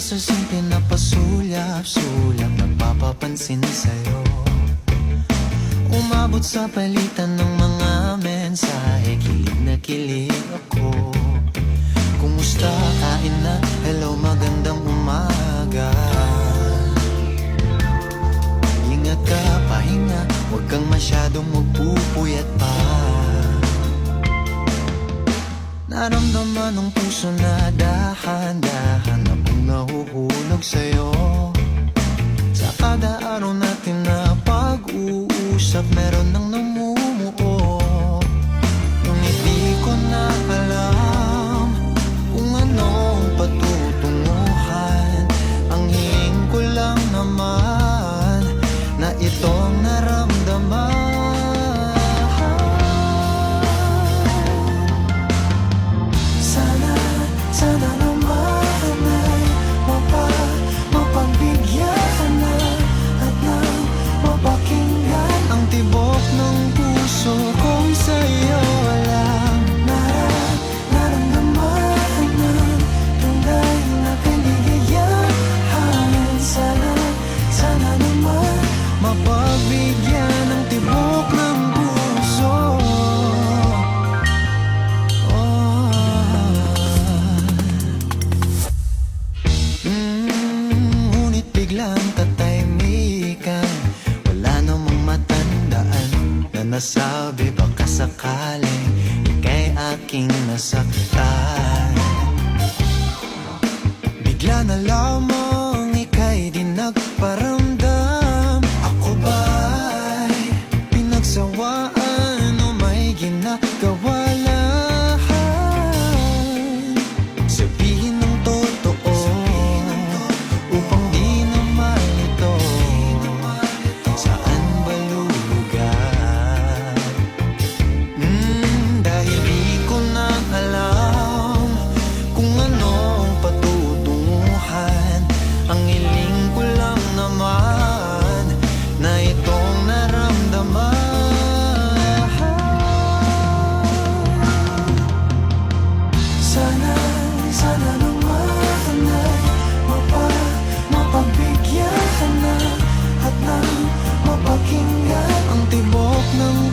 sa simple na pasulyap-sulyap, nagpapapansin sa'yo. Umabot sa palitan ng mga mensahe, kilig na kilig ako. Kumusta, kain na, hello, magandang umaga. Ingat ka, pahinga, huwag kang masyadong magpupuyat pa. Naramdaman ng puso na dahan-dahan na pang nahuhulog sa'yo. Sa kada araw natin na pag-uusap, meron nang namumuo. Ngunit di ko na alam kung anong patutunguhan. Ang hiling ko lang naman na itong naramdaman. Sana naman ay mapagbigyan na at nang mapakinggan ang tibok ng puso kong sa'yo lang naramdaman ng tunay na kaligayahan. Sana naman mapagbigyan ang tibok ng puso. Ngunit biglang tatahimikan, wala namang matandaan na nasabi baka sakaling ika'y aking nasaktan. Bigla na lamang ika'y di nagparamdam. Ako ba'y pinagsawaan o may ginagawa lang? Sabihin ng totoo upang di na malito. Saan ba lulugar? Dahil di ko na alam kung anong patutunguhan. Ang hiling ko lang naman na itong naramdaman. Sana naman ay mapagbigyan na at nang mapakinggan ang tibok ng